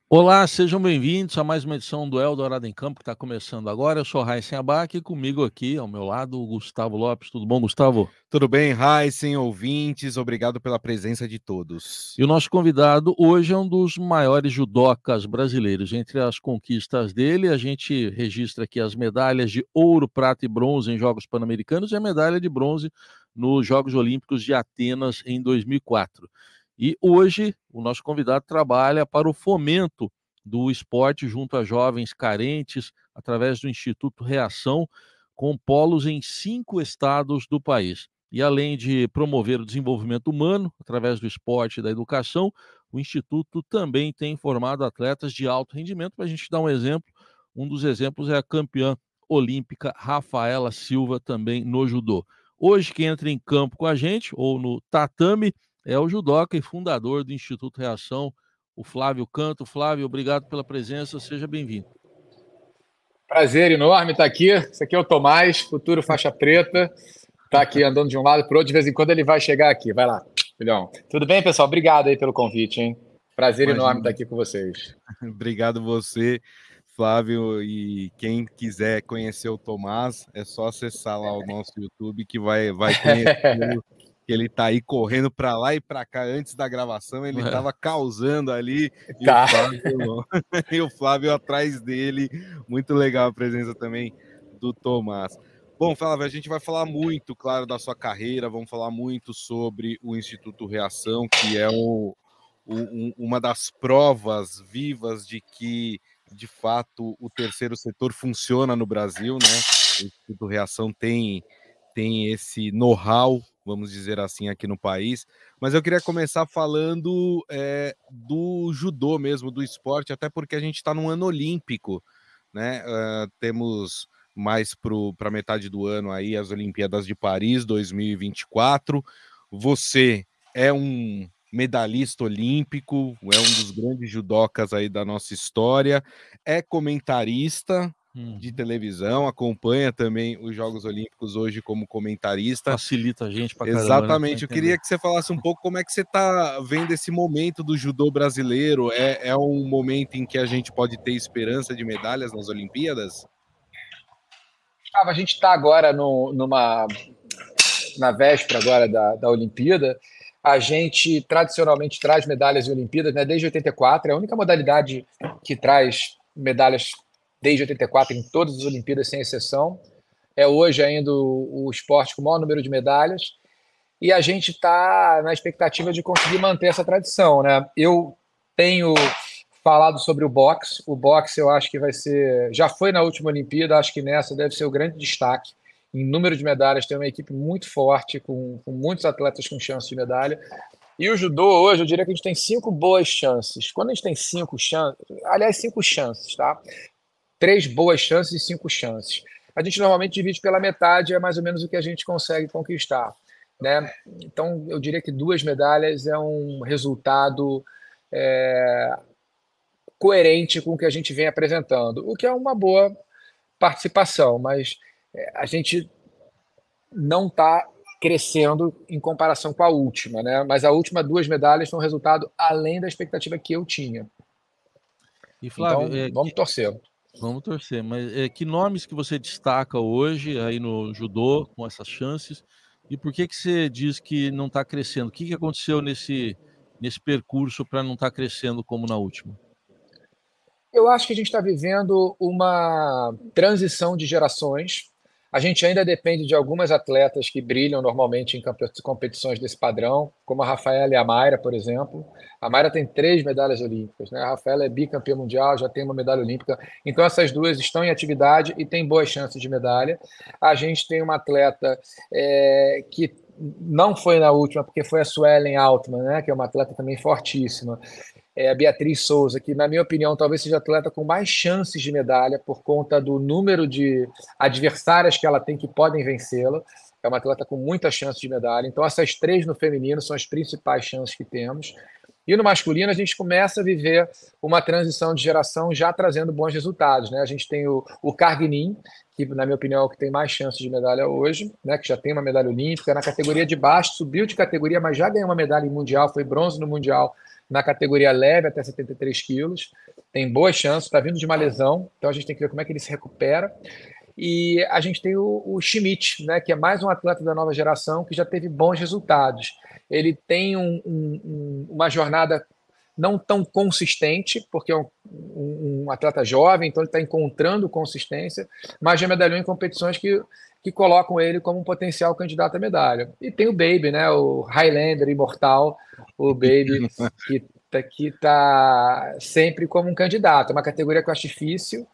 Olá, sejam bem-vindos a mais uma edição do Eldorado em Campo, que está começando agora. Eu sou Raíssen Abac e comigo aqui, ao meu lado, o Gustavo Lopes. Tudo bom, Gustavo? Tudo bem, Raíssen, ouvintes? Obrigado pela presença de todos. E o nosso convidado hoje é um dos maiores judocas brasileiros. Entre as conquistas dele, a gente registra aqui as medalhas de ouro, prata e bronze em Jogos Pan-Americanos e a medalha de bronze nos Jogos Olímpicos de Atenas em 2004. E hoje, o nosso convidado trabalha para o fomento do esporte junto a jovens carentes, através do Instituto Reação, com polos em 5 estados do país. E além de promover o desenvolvimento humano através do esporte e da educação, o Instituto também tem formado atletas de alto rendimento. Para a gente dar um exemplo, um dos exemplos é a campeã olímpica Rafaela Silva, também no judô. Hoje, quem entra em campo com a gente, ou no tatame, é o judoca e fundador do Instituto Reação, o Flávio Canto. Flávio, obrigado pela presença, seja bem-vindo. Prazer enorme estar aqui. Esse aqui é o Tomás, futuro faixa preta. Está aqui andando de um lado para o outro. De vez em quando ele vai chegar aqui. Vai lá, filhão. Tudo bem, pessoal? Obrigado aí pelo convite, hein? Prazer enorme estar Imagina. aqui com vocês. Obrigado você, Flávio, e quem quiser conhecer o Tomás, é só acessar lá o nosso YouTube que vai conhecê-lo. Ele tá aí correndo para lá e para cá. Antes da gravação, ele estava causando ali e, Tá. e o Flávio atrás dele. Muito legal a presença também do Tomás. Bom, Flávio, a gente vai falar muito, claro, da sua carreira, vamos falar muito sobre o Instituto Reação, que é uma das provas vivas de que, de fato, o terceiro setor funciona no Brasil, né? O Instituto Reação tem esse know-how, vamos dizer assim, aqui no país. Mas eu queria começar falando do judô mesmo, do esporte, até porque a gente está num ano olímpico, né? Temos mais para metade do ano aí as Olimpíadas de Paris 2024. Você é um medalhista olímpico, é um dos grandes judocas aí da nossa história, é comentarista de televisão, acompanha também os Jogos Olímpicos hoje como comentarista. Facilita a gente pra caramba, né? Exatamente. Eu queria que você falasse um pouco como é que você está vendo esse momento do judô brasileiro. É um momento em que a gente pode ter esperança de medalhas nas Olimpíadas? A gente está agora na véspera agora da Olimpíada. A gente tradicionalmente traz medalhas em Olimpíadas, né? Desde 84. É a única modalidade que traz medalhas desde 84 em todas as Olimpíadas, sem exceção. É hoje ainda o esporte com o maior número de medalhas. E a gente está na expectativa de conseguir manter essa tradição, né? Eu tenho falado sobre o boxe. O boxe eu acho que vai ser... Já foi na última Olimpíada, acho que nessa deve ser o grande destaque. Em número de medalhas, tem uma equipe muito forte, com muitos atletas com chance de medalha. E o judô, hoje, eu diria que a gente tem 5 boas chances. Quando a gente tem 5 chances... Aliás, 5 chances, tá? 3 boas chances e 5 chances. A gente normalmente divide pela metade, é mais ou menos o que a gente consegue conquistar, né? Então, eu diria que 2 medalhas é um resultado coerente com o que a gente vem apresentando, o que é uma boa participação, mas a gente não está crescendo em comparação com a última, né? Mas a última 2 medalhas foi um resultado além da expectativa que eu tinha. E Flávio, Então, vamos torcer. vamos torcer, mas que nomes que você destaca hoje aí no judô com essas chances? E por que você diz que não está crescendo? O que aconteceu nesse percurso para não estar crescendo como na última? Eu acho que a gente está vivendo uma transição de gerações. A gente ainda depende de algumas atletas que brilham normalmente em competições desse padrão, como a Rafaela e a Mayra, por exemplo. A Mayra tem 3 medalhas olímpicas, né? A Rafaela é bicampeã mundial, já tem uma medalha olímpica. Então essas duas estão em atividade e têm boas chances de medalha. A gente tem uma atleta que não foi na última, porque foi a Suelen Altman, né? Que é uma atleta também fortíssima. A Beatriz Souza, que, na minha opinião, talvez seja a atleta com mais chances de medalha por conta do número de adversárias que ela tem que podem vencê-la. É uma atleta com muita chance de medalha. Então, essas 3 no feminino são as principais chances que temos. E no masculino, a gente começa a viver uma transição de geração já trazendo bons resultados, né? A gente tem o Carguinin, que, na minha opinião, é o que tem mais chances de medalha hoje, né? Que já tem uma medalha olímpica. Na categoria de baixo, subiu de categoria, mas já ganhou uma medalha em mundial, foi bronze no mundial na categoria leve até 73 quilos, tem boas chances, está vindo de uma lesão, então a gente tem que ver como é que ele se recupera. E a gente tem o Schmidt, né, que é mais um atleta da nova geração que já teve bons resultados. Ele tem uma jornada não tão consistente, porque é um atleta jovem, então ele está encontrando consistência, mas já medalhou em competições que colocam ele como um potencial candidato à medalha. E tem o Baby, né, o Highlander imortal, o Baby, que tá sempre como um candidato. É uma categoria que eu acho difícil,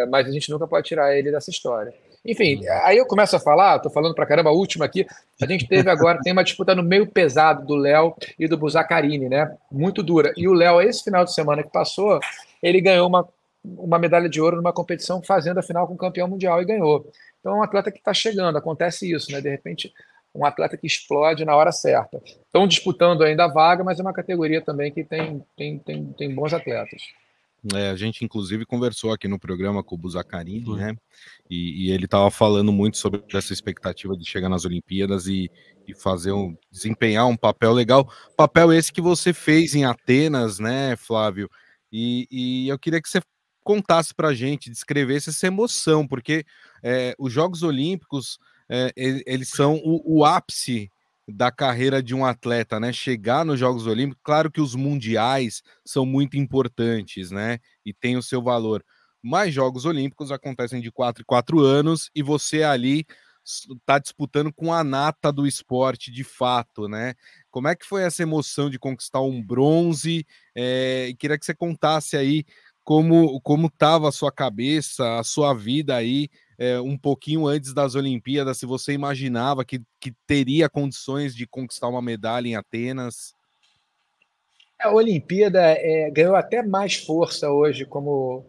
mas a gente nunca pode tirar ele dessa história. Enfim, aí eu começo a falar, tô falando pra caramba, a última aqui, a gente teve agora, tem uma disputa no meio pesado do Léo e do Buzacarini, né? Muito dura. E o Léo, esse final de semana que passou, ele ganhou uma medalha de ouro numa competição fazendo a final com o campeão mundial e ganhou. Então é um atleta que está chegando, acontece isso, né? De repente, um atleta que explode na hora certa. Estão disputando ainda a vaga, mas é uma categoria também que tem bons atletas. A gente, inclusive, conversou aqui no programa com o Buzacarini, né? E ele estava falando muito sobre essa expectativa de chegar nas Olimpíadas e desempenhar um papel legal. Papel esse que você fez em Atenas, né, Flávio? E eu queria que você contasse para a gente, descrevesse essa emoção, porque os Jogos Olímpicos, eles são o ápice da carreira de um atleta, né? Chegar nos Jogos Olímpicos, claro que os mundiais são muito importantes, né? E tem o seu valor. Mas Jogos Olímpicos acontecem de 4 em 4 anos e você ali está disputando com a nata do esporte de fato, né? Como é que foi essa emoção de conquistar um bronze? E queria que você contasse aí como estava a sua cabeça, a sua vida aí, um pouquinho antes das Olimpíadas, se você imaginava que teria condições de conquistar uma medalha em Atenas. A Olimpíada ganhou até mais força hoje como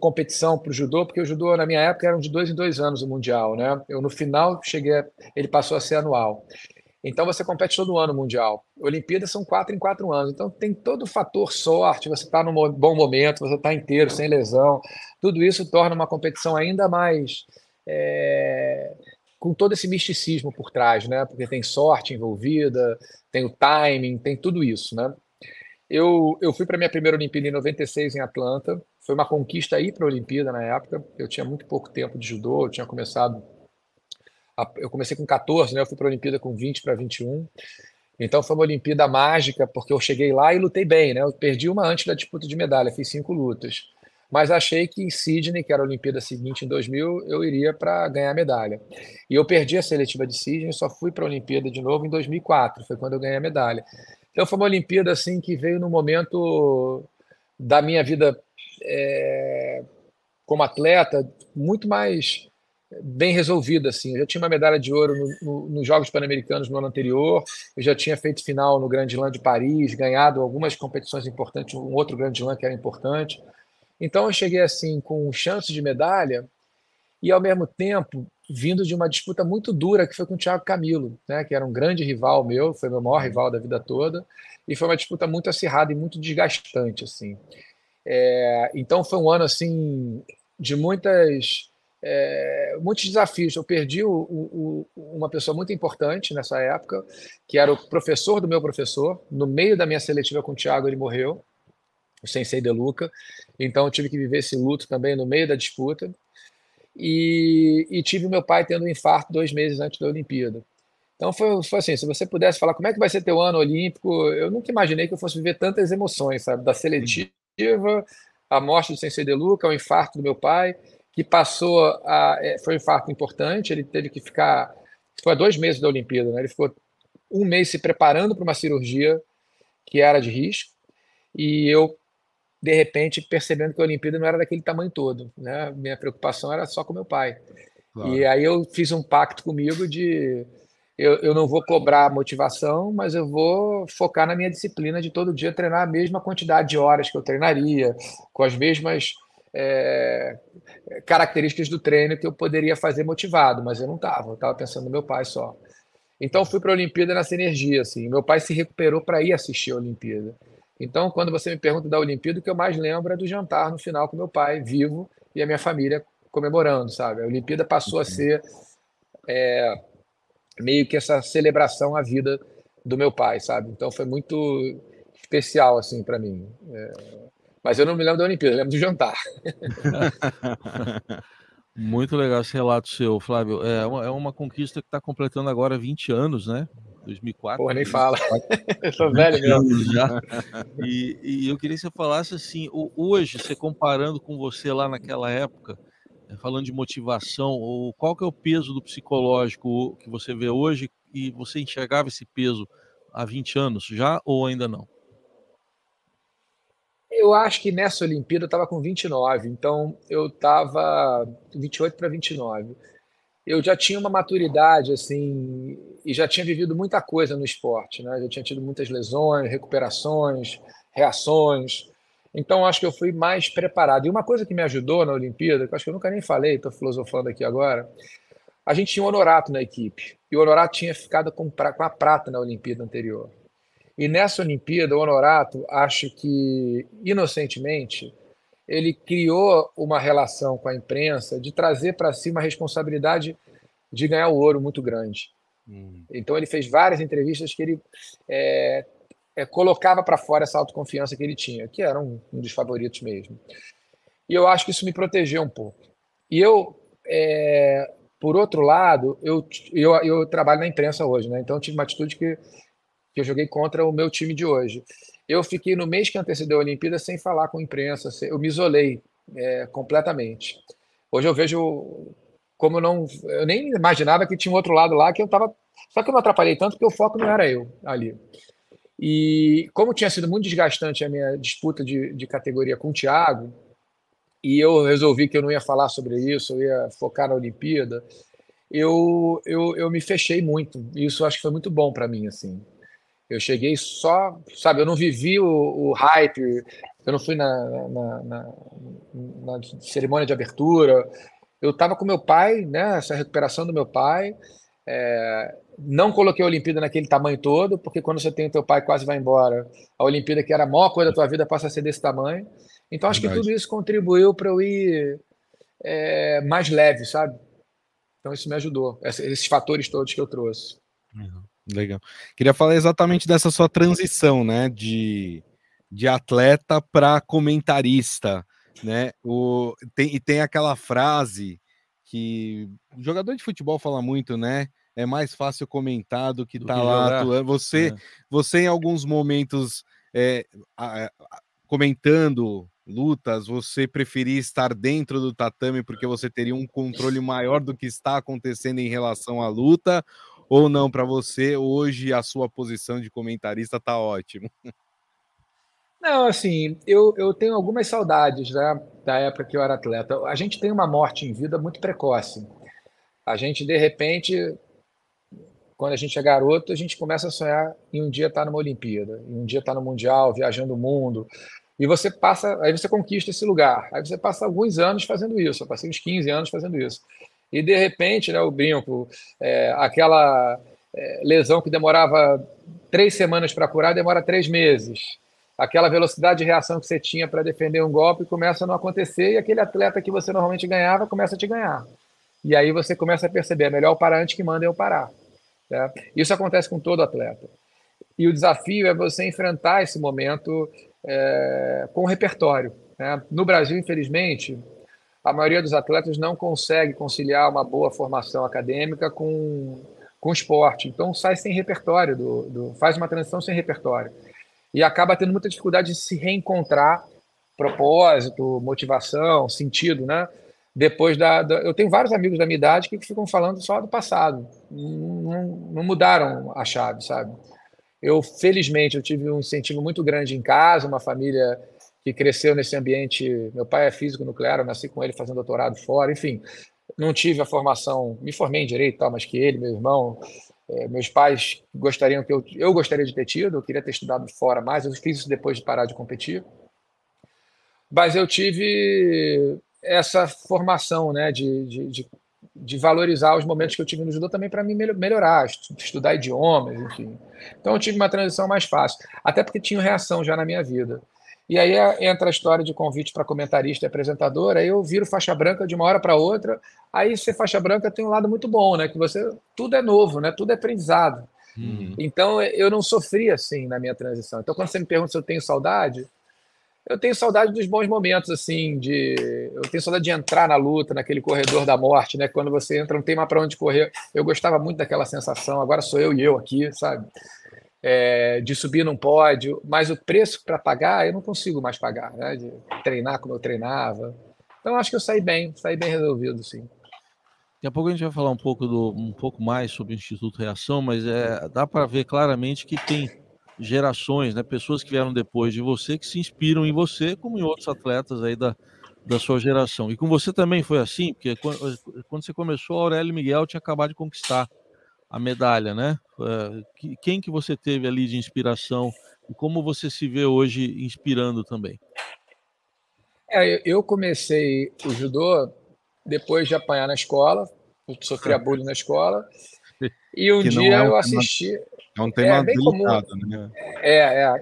competição para o judô, porque o judô na minha época era de 2 em 2 anos o mundial, né? Eu no final ele passou a ser anual. Então você compete todo ano mundial. Olimpíadas são 4 em 4 anos. Então tem todo o fator sorte, você está num bom momento, você está inteiro, sem lesão. Tudo isso torna uma competição ainda mais com todo esse misticismo por trás, né? Porque tem sorte envolvida, tem o timing, tem tudo isso, né? Eu fui para a minha primeira Olimpíada em 96 em Atlanta. Foi uma conquista ir para a Olimpíada na época. Eu tinha muito pouco tempo de judô, eu comecei com 14, né? Eu fui para a Olimpíada com 20 para 21. Então foi uma Olimpíada mágica, porque eu cheguei lá e lutei bem, né? Eu perdi uma antes da disputa de medalha, fiz 5 lutas. Mas achei que em Sydney, que era a Olimpíada seguinte, em 2000, eu iria para ganhar medalha. E eu perdi a seletiva de Sydney, só fui para a Olimpíada de novo em 2004, foi quando eu ganhei a medalha. Então foi uma Olimpíada assim que veio no momento da minha vida como atleta muito mais bem resolvida assim. Eu já tinha uma medalha de ouro nos Jogos Pan-Americanos no ano anterior, eu já tinha feito final no Grand Slam de Paris, ganhado algumas competições importantes, um outro Grand Slam que era importante. Então eu cheguei assim com chance de medalha e ao mesmo tempo vindo de uma disputa muito dura que foi com o Thiago Camilo, né, que era um grande rival meu, foi meu maior rival da vida toda, e foi uma disputa muito acirrada e muito desgastante assim. Então foi um ano assim de muitos desafios. Eu perdi uma pessoa muito importante nessa época, que era o professor do meu professor. No meio da minha seletiva com o Thiago, ele morreu, o Sensei De Luca. Então eu tive que viver esse luto também no meio da disputa. E tive meu pai tendo um infarto 2 meses antes da Olimpíada. Então foi assim, se você pudesse falar como é que vai ser teu ano olímpico, eu nunca imaginei que eu fosse viver tantas emoções, sabe? Da seletiva, a morte do Sensei De Luca, o infarto do meu pai, que foi um infarto importante, ele teve que ficar, foi há 2 meses da Olimpíada, né? Ele ficou 1 mês se preparando para uma cirurgia que era de risco, e eu, de repente, percebendo que a Olimpíada não era daquele tamanho todo, né? Minha preocupação era só com meu pai. Claro. E aí eu fiz um pacto comigo de eu não vou cobrar motivação, mas eu vou focar na minha disciplina de todo dia treinar a mesma quantidade de horas que eu treinaria, com as mesmas características do treino que eu poderia fazer motivado, mas eu estava pensando no meu pai só. Então fui para a Olimpíada nessa energia, assim. Meu pai se recuperou para ir assistir a Olimpíada. Então, quando você me pergunta da Olimpíada, o que eu mais lembro é do jantar no final com meu pai, vivo, e a minha família comemorando, sabe? A Olimpíada passou a ser meio que essa celebração à vida do meu pai, sabe? Então foi muito especial assim para mim. Mas eu não me lembro da Olimpíada, eu lembro do jantar. Muito legal esse relato seu, Flávio. É uma conquista que está completando agora 20 anos, né? 2004, Pô, nem foi isso? fala. Eu sou velho 20 mesmo. anos já. E eu queria que você falasse assim, hoje, você comparando com você lá naquela época, falando de motivação, qual que é o peso do psicológico que você vê hoje e você enxergava esse peso há 20 anos já ou ainda não? Eu acho que nessa Olimpíada eu estava com 29, então eu estava 28 para 29. Eu já tinha uma maturidade assim e já tinha vivido muita coisa no esporte, né? Já tinha tido muitas lesões, recuperações, reações. Então acho que eu fui mais preparado. E uma coisa que me ajudou na Olimpíada, que eu acho que eu nunca nem falei, estou filosofando aqui agora, a gente tinha um Honorato na equipe. E o Honorato tinha ficado com a prata na Olimpíada anterior. E nessa Olimpíada, o Honorato, acho que inocentemente, ele criou uma relação com a imprensa de trazer para si uma responsabilidade de ganhar o ouro muito grande. Então ele fez várias entrevistas que ele é, colocava para fora essa autoconfiança que ele tinha, que era um dos favoritos mesmo. E eu acho que isso me protegeu um pouco. E eu, por outro lado, eu trabalho na imprensa hoje, né? Então eu tive uma atitude que eu joguei contra o meu time de hoje. Eu fiquei no mês que antecedeu a Olimpíada sem falar com a imprensa, eu me isolei completamente. Hoje eu vejo como eu nem imaginava que tinha um outro lado lá que eu estava. Só que eu não atrapalhei tanto porque o foco não era eu ali. E como tinha sido muito desgastante a minha disputa de categoria com o Thiago, e eu resolvi que eu não ia falar sobre isso, eu ia focar na Olimpíada, eu me fechei muito. E isso eu acho que foi muito bom para mim, assim. Eu cheguei só, sabe, eu não vivi o hype, eu não fui na cerimônia de abertura. Eu estava com meu pai, né, essa recuperação do meu pai. Não coloquei a Olimpíada naquele tamanho todo, porque quando você tem o teu pai quase vai embora, a Olimpíada, que era a maior coisa da tua vida, passa a ser desse tamanho. Então acho que tudo Verdade. isso contribuiu para eu ir mais leve, sabe? Então isso me ajudou, esses fatores todos que eu trouxe. Legal. Queria falar exatamente dessa sua transição, né, de atleta para comentarista, né? Tem aquela frase que o jogador de futebol fala muito, né? É mais fácil comentar do que Do tá que lá jogar? atuando. Você em alguns momentos é, comentando lutas, você preferia estar dentro do tatame porque você teria um controle maior do que está acontecendo em relação à luta? Ou não, para você, hoje a sua posição de comentarista tá ótimo? Não, assim, eu tenho algumas saudades, né, da época que eu era atleta. A gente tem uma morte em vida muito precoce. A gente, de repente, quando a gente é garoto, a gente começa a sonhar em um dia estar numa Olimpíada, em um dia estar no Mundial, viajando o mundo. E você passa, aí você conquista esse lugar. Aí você passa alguns anos fazendo isso. Eu passei uns 15 anos fazendo isso. E de repente, né, o brinco, aquela lesão que demorava 3 semanas para curar, demora 3 meses. Aquela velocidade de reação que você tinha para defender um golpe começa a não acontecer e aquele atleta que você normalmente ganhava começa a te ganhar. E aí você começa a perceber, é melhor eu parar antes que mandem eu parar. Né? Isso acontece com todo atleta. E o desafio é você enfrentar esse momento com o repertório. Né? No Brasil, infelizmente, a maioria dos atletas não consegue conciliar uma boa formação acadêmica com esporte. Então sai sem repertório, faz uma transição sem repertório. E acaba tendo muita dificuldade de se reencontrar propósito, motivação, sentido, né? Depois eu tenho vários amigos da minha idade que ficam falando só do passado, não mudaram a chave, sabe? Felizmente, eu tive um incentivo muito grande em casa, uma família que cresceu nesse ambiente. Meu pai é físico nuclear, eu nasci com ele fazendo doutorado fora, enfim, não tive a formação, me formei em direito, tal, mas que ele, meu irmão, meus pais gostariam que eu gostaria de ter tido, eu queria ter estudado fora mais, eu fiz isso depois de parar de competir, mas eu tive essa formação, né, de valorizar os momentos que eu tive no judô também para me melhorar, estudar idiomas, enfim. Então eu tive uma transição mais fácil, até porque tinha reação já na minha vida. E aí entra a história de convite para comentarista e apresentador, aí eu viro faixa branca de uma hora para outra. Aí ser faixa branca tem um lado muito bom, né? Que tudo é novo, né? Tudo é aprendizado. Então, eu não sofri assim na minha transição. Então, quando você me pergunta se eu tenho saudade dos bons momentos, assim, eu tenho saudade de entrar na luta, naquele corredor da morte, né? Quando você entra, não tem mais para onde correr. Eu gostava muito daquela sensação. Agora sou eu e eu aqui, sabe? De subir num pódio, mas o preço para pagar eu não consigo mais pagar, né? De treinar como eu treinava. Então acho que eu saí bem resolvido, sim. Daqui a pouco a gente vai falar um pouco mais sobre o Instituto Reação, mas dá para ver claramente que tem gerações, né, pessoas que vieram depois de você que se inspiram em você, como em outros atletas aí da sua geração. E com você também foi assim, porque quando você começou, a Aurélio Miguel tinha acabado de conquistar a medalha, né? Quem que você teve ali de inspiração e como você se vê hoje inspirando também? Eu comecei o judô depois de apanhar na escola, eu sofria bullying na escola, e um Que não dia é um eu tema, assisti, é um tema bem comum, delicado, né?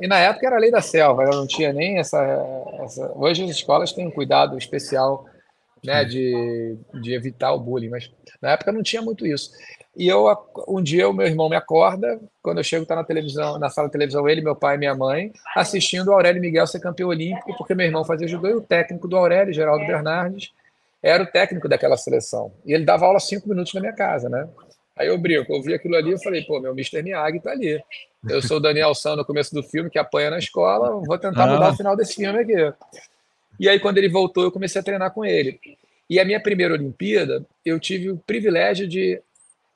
e na época era a lei da selva, eu não tinha nem hoje as escolas têm um cuidado especial, né, de evitar o bullying, mas na época não tinha muito isso. E um dia o meu irmão me acorda, quando eu chego, tá na televisão, na sala de televisão, ele, meu pai e minha mãe, assistindo o Aurélio Miguel ser campeão olímpico, porque meu irmão fazia judô e o técnico do Aurélio, Geraldo Bernardes, era o técnico daquela seleção. E ele dava aula 5 minutos na minha casa, né? Aí eu brinco, eu vi aquilo ali e falei, pô, meu Mr. Miyagi tá ali. Eu sou o Daniel San no começo do filme, que apanha na escola, vou tentar mudar Ah, o final desse filme aqui. E aí, quando ele voltou, eu comecei a treinar com ele. E a minha primeira Olimpíada, eu tive o privilégio de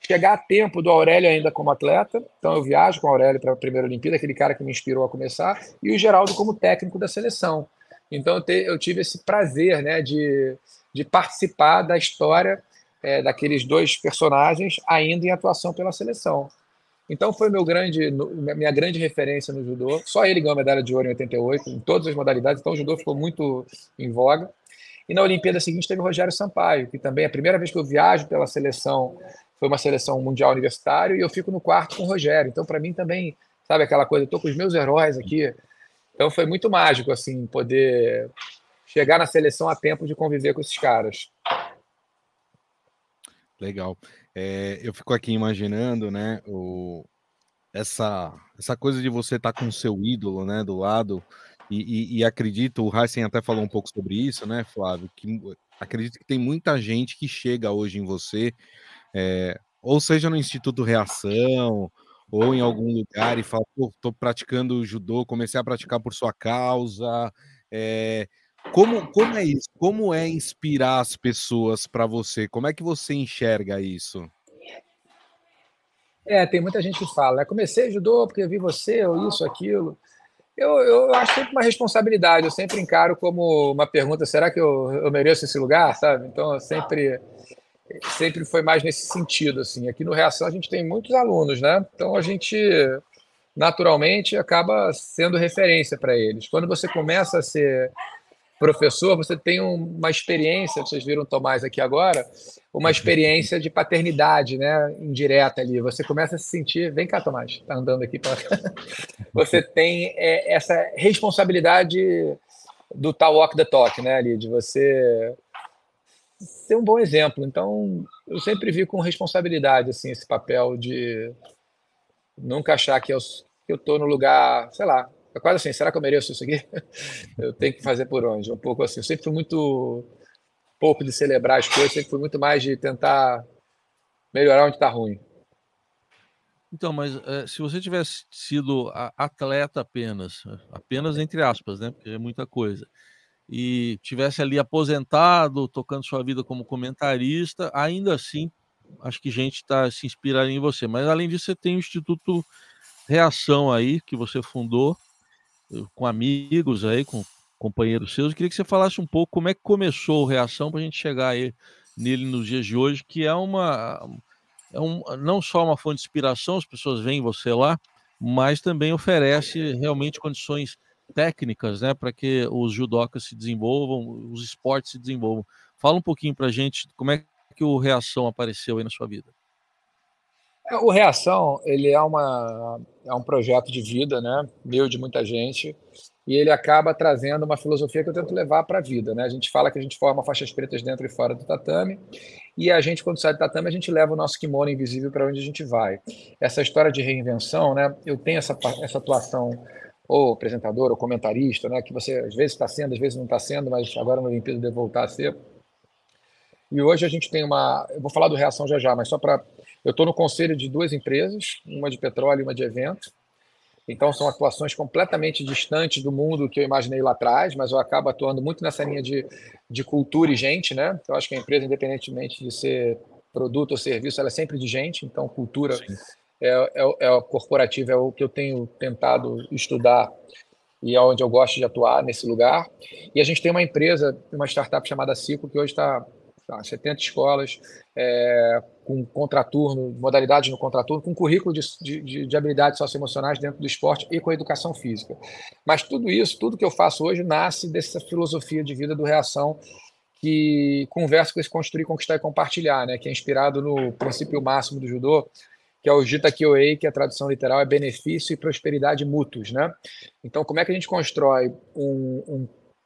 chegar a tempo do Aurélio ainda como atleta. Então, eu viajo com o Aurélio para a primeira Olimpíada, aquele cara que me inspirou a começar, e o Geraldo como técnico da seleção. Então, eu tive esse prazer, né, de participar da história daqueles dois personagens ainda em atuação pela seleção. Então foi minha grande referência no judô. Só ele ganhou a medalha de ouro em 88, em todas as modalidades, então o judô ficou muito em voga. E na Olimpíada seguinte teve o Rogério Sampaio, que também é a primeira vez que eu viajo pela seleção, foi uma seleção mundial universitária, e eu fico no quarto com o Rogério. Então, para mim também, sabe aquela coisa, eu tô com os meus heróis aqui. Então foi muito mágico, assim, poder chegar na seleção a tempo de conviver com esses caras. Legal. Eu fico aqui imaginando, né, essa coisa de você estar com o seu ídolo, né, do lado, e acredito, o Heisen até falou um pouco sobre isso, né, Flávio, que acredito que tem muita gente que chega hoje em você, ou seja no Instituto Reação, ou em algum lugar e fala, pô, tô praticando judô, comecei a praticar por sua causa. Como é isso? Como é inspirar as pessoas para você? Como é que você enxerga isso? Tem muita gente que fala, né? Comecei judô porque vi você, ou isso, aquilo. Eu acho sempre uma responsabilidade, eu sempre encaro como uma pergunta, será que eu mereço esse lugar, sabe? Então, sempre foi mais nesse sentido, assim. Aqui no Reação a gente tem muitos alunos, né? Então, a gente naturalmente acaba sendo referência para eles. Quando você começa a ser professor, você tem uma experiência, vocês viram o Tomás aqui agora, uma experiência de paternidade, né, indireta ali. Você começa a se sentir, vem cá, Tomás, tá andando aqui para você tem essa responsabilidade do tal walk the talk, né, ali, de você ser um bom exemplo. Então, eu sempre vi com responsabilidade assim esse papel de nunca achar que eu tô no lugar, sei lá, é quase assim, será que eu mereço isso aqui? Eu tenho que fazer por onde? Um pouco assim. Eu sempre fui muito pouco de celebrar as coisas, sempre fui muito mais de tentar melhorar onde está ruim. então, mas, se você tivesse sido atleta apenas entre aspas, né, porque é muita coisa, e tivesse ali aposentado, tocando sua vida como comentarista, ainda assim, acho que gente se inspiraria em você. Mas além disso, você tem o Instituto Reação aí, que você fundou, com amigos aí, com companheiros seus. Eu queria que você falasse um pouco como é que começou o Reação para a gente chegar aí nele nos dias de hoje, que não só uma fonte de inspiração, as pessoas veem você lá, mas também oferece realmente condições técnicas, né, para que os judocas se desenvolvam, os esportes se desenvolvam. Fala um pouquinho para a gente como é que o Reação apareceu aí na sua vida. O Reação, ele é um projeto de vida, né? Meu, de muita gente. e ele acaba trazendo uma filosofia que eu tento levar para a vida, né? A gente fala que a gente forma faixas pretas dentro e fora do tatame, e a gente, quando sai do tatame, a gente leva o nosso kimono invisível para onde a gente vai. Essa história de reinvenção, né? Eu tenho essa atuação ou apresentador ou comentarista, né? Que você às vezes está sendo, às vezes não está sendo, mas agora no Olimpíada deve voltar a ser. E hoje a gente tem uma. Eu vou falar do Reação já já, mas só para. Eu estou no conselho de duas empresas, uma de petróleo e uma de eventos. Então, são atuações completamente distantes do mundo que eu imaginei lá atrás, mas eu acabo atuando muito nessa linha de cultura e gente, né? Eu acho que a empresa, independentemente de ser produto ou serviço, ela é sempre de gente, então cultura Sim. é o corporativo, é o que eu tenho tentado estudar e é onde eu gosto de atuar nesse lugar. E a gente tem uma empresa, uma startup chamada Ciclo, que hoje está 70 escolas, com contraturno, modalidades no contraturno, com currículo de habilidades socioemocionais dentro do esporte e com a educação física. Mas tudo isso, tudo que eu faço hoje, nasce dessa filosofia de vida do Reação, que conversa com esse construir, conquistar e compartilhar, né? Que é inspirado no princípio máximo do judô, que é o Jita Kyoei, que a tradução literal é benefício e prosperidade mútuos, né? Então, como é que a gente constrói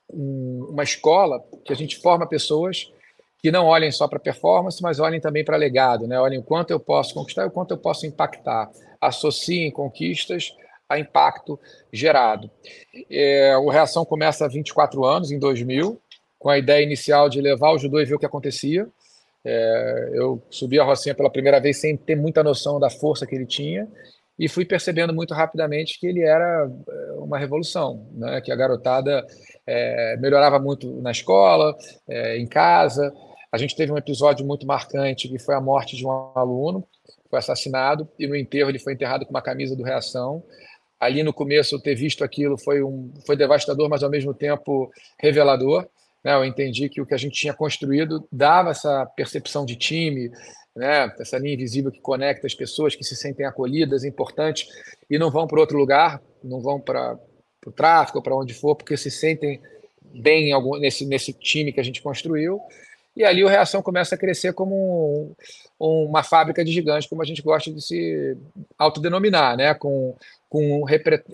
uma escola que a gente forma pessoas que não olhem só para performance, mas olhem também para legado, né? Olhem o quanto eu posso conquistar e o quanto eu posso impactar. Associem conquistas a impacto gerado. O Reação começa há 24 anos, em 2000, com a ideia inicial de levar o judô e ver o que acontecia. Eu subi a Rocinha pela primeira vez sem ter muita noção da força que ele tinha e fui percebendo muito rapidamente que ele era uma revolução, né? Que a garotada melhorava muito na escola, em casa. A gente teve um episódio muito marcante que foi a morte de um aluno, que foi assassinado, e no enterro ele foi enterrado com uma camisa do Reação. Ali no começo, eu ter visto aquilo foi devastador, mas ao mesmo tempo revelador, né? Eu entendi que o que a gente tinha construído dava essa percepção de time, né? Essa linha invisível que conecta as pessoas que se sentem acolhidas, importantes, e não vão para outro lugar, não vão para o tráfico, para onde for, porque se sentem bem nesse time que a gente construiu. E ali o Reação começa a crescer como uma fábrica de gigantes, como a gente gosta de se autodenominar, né? Com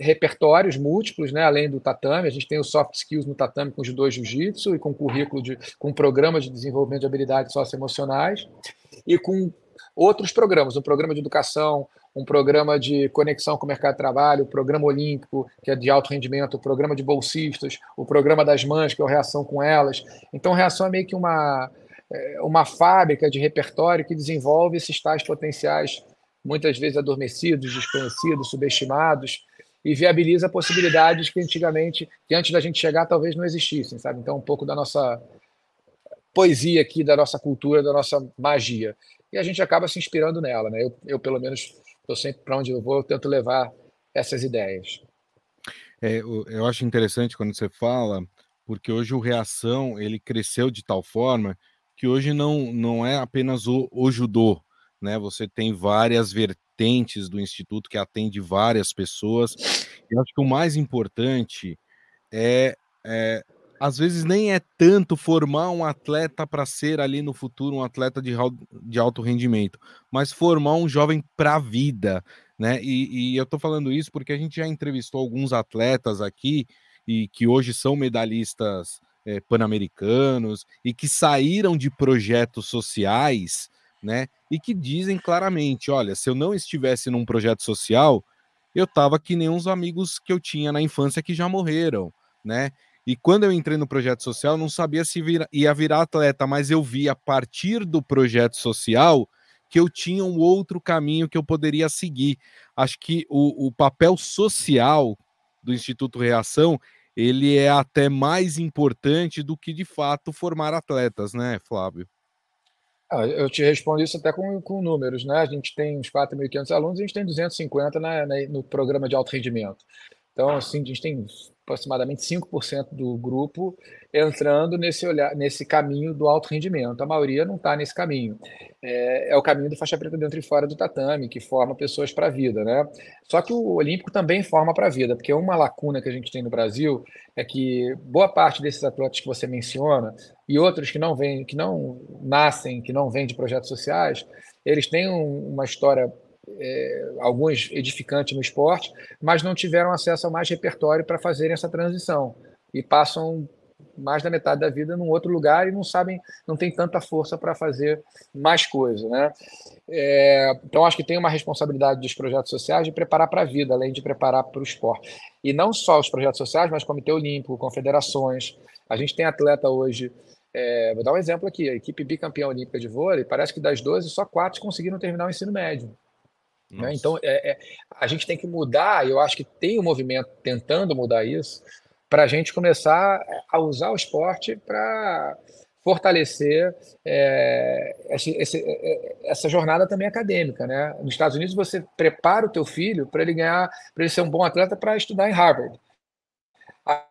repertórios múltiplos, né? Além do tatame, a gente tem o soft skills no tatame com judô e jiu-jitsu e com currículo com programa de desenvolvimento de habilidades socioemocionais e com outros programas, um programa de educação, um programa de conexão com o mercado de trabalho, o programa olímpico, que é de alto rendimento, o programa de bolsistas, o programa das mães, que é o Reação com Elas. Então, Reação é meio que uma fábrica de repertório que desenvolve esses tais potenciais, muitas vezes adormecidos, desconhecidos, subestimados, e viabiliza possibilidades que antes da gente chegar, talvez não existissem, sabe? Então, um pouco da nossa poesia aqui, da nossa cultura, da nossa magia. E a gente acaba se inspirando nela, né? Eu pelo menos, estou sempre para onde eu vou, eu tento levar essas ideias. Eu acho interessante quando você fala, porque hoje o Reação ele cresceu de tal forma que hoje não é apenas o judô, né? Você tem várias vertentes do Instituto que atende várias pessoas. Eu acho que o mais importante é às vezes nem é tanto formar um atleta para ser ali no futuro um atleta de alto rendimento, mas formar um jovem para a vida, né? E eu tô falando isso porque a gente já entrevistou alguns atletas aqui e que hoje são medalhistas pan-americanos e que saíram de projetos sociais, né? E que dizem claramente, olha, se eu não estivesse num projeto social, eu tava que nem uns amigos que eu tinha na infância que já morreram, né? E quando eu entrei no projeto social, não sabia se ia virar atleta, mas eu vi a partir do projeto social que eu tinha um outro caminho que eu poderia seguir. Acho que o papel social do Instituto Reação, ele é até mais importante do que, de fato, formar atletas, né, Flávio? Eu te respondo isso até com números, né? A gente tem uns 4.500 alunos, a gente tem 250 no programa de alto rendimento. Então, assim, a gente tem aproximadamente 5% do grupo entrando nesse caminho do alto rendimento. A maioria não está nesse caminho. É o caminho do faixa preta dentro e fora do tatame, que forma pessoas para a vida, né? Só que o olímpico também forma para a vida, porque uma lacuna que a gente tem no Brasil é que boa parte desses atletas que você menciona e outros que não nascem, que não vêm de projetos sociais, eles têm uma história alguns edificantes no esporte, mas não tiveram acesso a mais repertório para fazerem essa transição e passam mais da metade da vida num outro lugar e não sabem, não tem tanta força para fazer mais coisa, né? Então acho que tem uma responsabilidade dos projetos sociais de preparar para a vida, além de preparar para o esporte. E não só os projetos sociais, mas Comitê Olímpico, confederações. A gente tem atleta hoje, vou dar um exemplo aqui, a equipe bicampeã olímpica de vôlei, parece que das 12, só 4 conseguiram terminar o ensino médio. Né? Então, a gente tem que mudar, eu acho que tem um movimento tentando mudar isso, para a gente começar a usar o esporte para fortalecer essa jornada também acadêmica. Né? Nos Estados Unidos, você prepara o teu filho para ele ganhar, para ele ser um bom atleta para estudar em Harvard.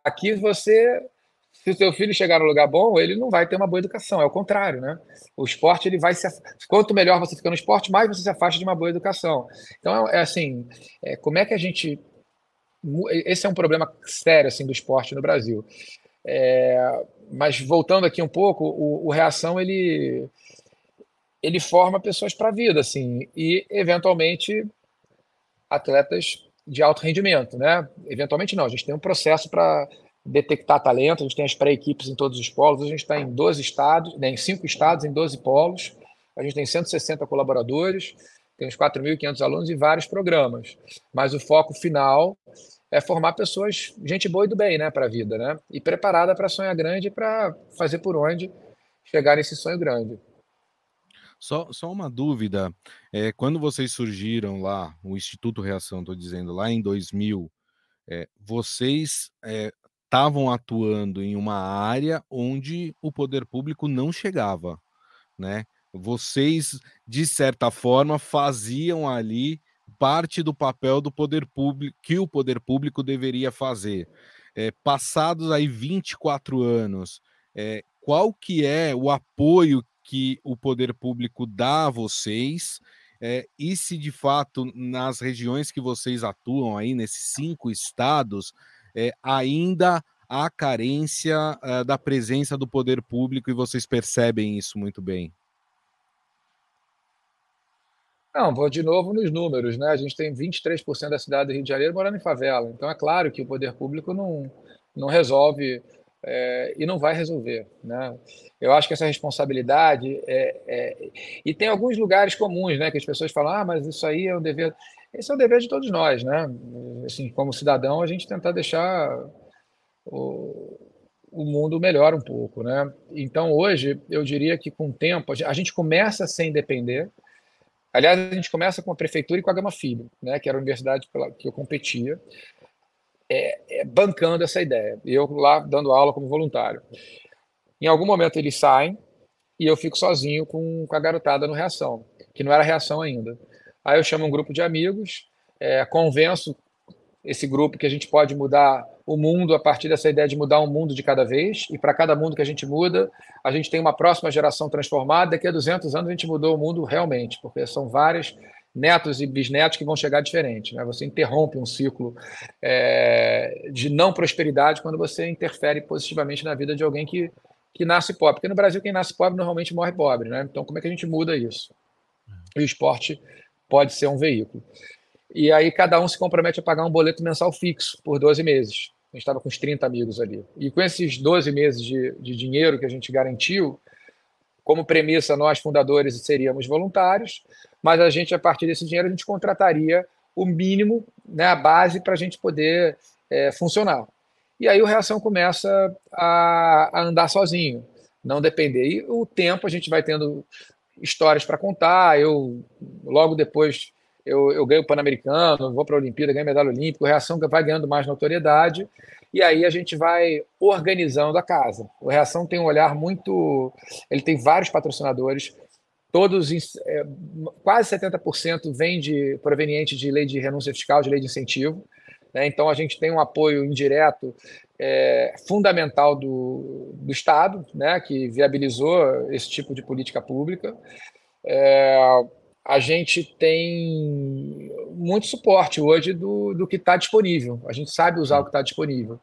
Aqui se o seu filho chegar no lugar bom, ele não vai ter uma boa educação, é o contrário, né? O esporte, ele vai quanto melhor você fica no esporte, mais você se afasta de uma boa educação. Então, assim, como é que a gente... Esse é um problema sério, assim, do esporte no Brasil. Mas, voltando aqui um pouco, o Reação, ele forma pessoas para a vida, assim, e, eventualmente, atletas de alto rendimento, né? Eventualmente não, a gente tem um processo para detectar talento, a gente tem as pré-equipes em todos os polos, a gente está em 12 estados, né, em 5 estados, em 12 polos, a gente tem 160 colaboradores, tem uns 4.500 alunos e vários programas, mas o foco final é formar pessoas, gente boa e do bem, né, para a vida, né, e preparada para sonhar grande e para fazer por onde chegar nesse sonho grande. Só uma dúvida, quando vocês surgiram lá, o Instituto Reação, estou dizendo, lá em 2000, vocês estavam atuando em uma área onde o poder público não chegava, né? Vocês, de certa forma, faziam ali parte do papel do poder público, que o poder público deveria fazer. Passados aí 24 anos, qual que é o apoio que o poder público dá a vocês, e se de fato nas regiões que vocês atuam aí, nesses 5 estados, ainda há carência da presença do poder público e vocês percebem isso muito bem? Não, vou de novo nos números, né? A gente tem 23% da cidade do Rio de Janeiro morando em favela. Então, é claro que o poder público não resolve e não vai resolver, né? Eu acho que essa responsabilidade e tem alguns lugares comuns, né? Que as pessoas falam, mas isso aí é um dever. Esse é um dever de todos nós, né? Assim, como cidadão, a gente tentar deixar o mundo melhor um pouco, né? Então, hoje, eu diria que com o tempo, a gente começa sem depender. Aliás, a gente começa com a prefeitura e com a Gama Filho, né, que era a universidade pela que eu competia, bancando essa ideia. E eu lá dando aula como voluntário. Em algum momento eles saem e eu fico sozinho com a garotada no Reação, que não era Reação ainda. Aí eu chamo um grupo de amigos, convenço esse grupo que a gente pode mudar o mundo a partir dessa ideia de mudar um mundo de cada vez, e para cada mundo que a gente muda, a gente tem uma próxima geração transformada, daqui a 200 anos a gente mudou o mundo realmente, porque são vários netos e bisnetos que vão chegar diferentes. Né? Você interrompe um ciclo de não prosperidade quando você interfere positivamente na vida de alguém que nasce pobre, porque no Brasil quem nasce pobre normalmente morre pobre. Né? Então como é que a gente muda isso? E o esporte pode ser um veículo. E aí cada um se compromete a pagar um boleto mensal fixo por 12 meses. A gente estava com uns 30 amigos ali. E com esses 12 meses de dinheiro que a gente garantiu, como premissa, nós, fundadores, seríamos voluntários, mas a gente, a partir desse dinheiro, a gente contrataria o mínimo, né, a base para a gente poder funcionar. E aí o Reação começa a andar sozinho, não depender. E o tempo a gente vai tendo histórias para contar. Logo depois, eu ganho o Pan-Americano, vou para a Olimpíada, ganho medalha olímpica, o Reação vai ganhando mais notoriedade, e aí a gente vai organizando a casa. O Reação tem um olhar muito... Ele tem vários patrocinadores, todos, quase 70% vem proveniente de lei de renúncia fiscal, de lei de incentivo, né? Então a gente tem um apoio indireto fundamental do Estado, né, que viabilizou esse tipo de política pública. A gente tem muito suporte hoje do que está disponível. A gente sabe usar o que está disponível.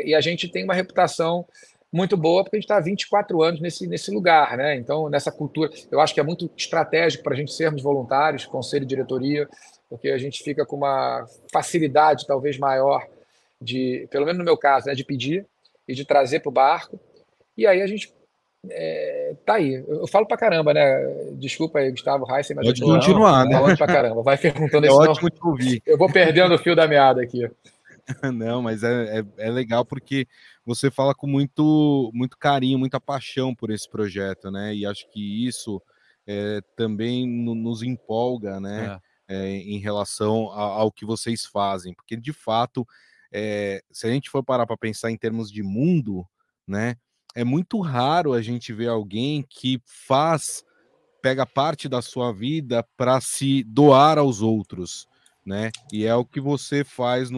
E a gente tem uma reputação muito boa, porque a gente está há 24 anos nesse lugar, né? Então, nessa cultura, eu acho que é muito estratégico para a gente sermos voluntários, conselho e diretoria, porque a gente fica com uma facilidade talvez maior de, pelo menos no meu caso, né, de pedir e de trazer para o barco. E aí a gente tá aí. Eu falo para caramba, né? Desculpa aí, Gustavo Heisen, mas eu Pode estou continuar, né? falando para caramba. Vai perguntando É aí, senão ótimo te ouvir. eu vou perdendo o fio da meada aqui. Não, mas é legal porque você fala com muito, muito carinho, muita paixão por esse projeto, né? E acho que isso também nos empolga, né? Em relação ao que vocês fazem, porque de fato, se a gente for parar para pensar em termos de mundo, né? É muito raro a gente ver alguém que pega parte da sua vida para se doar aos outros, né? E é o que você faz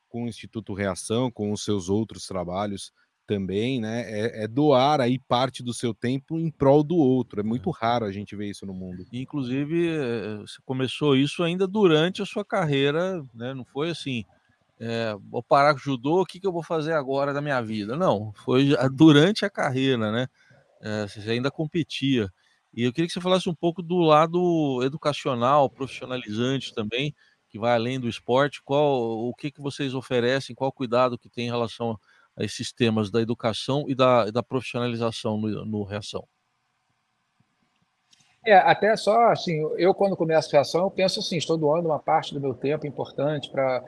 com o Instituto Reação, com os seus outros trabalhos também, né? É doar aí parte do seu tempo em prol do outro. É muito raro a gente ver isso no mundo. Inclusive, você começou isso ainda durante a sua carreira, né? Não foi assim, vou parar com o judô, o que eu vou fazer agora da minha vida? Não, foi durante a carreira, né? Você ainda competia. E eu queria que você falasse um pouco do lado educacional, profissionalizante também, que vai além do esporte. O que vocês oferecem, qual cuidado que tem em relação a esses temas da educação e da profissionalização no Reação? Até só assim, eu quando começo a reação, eu penso assim, estou doando uma parte do meu tempo importante para.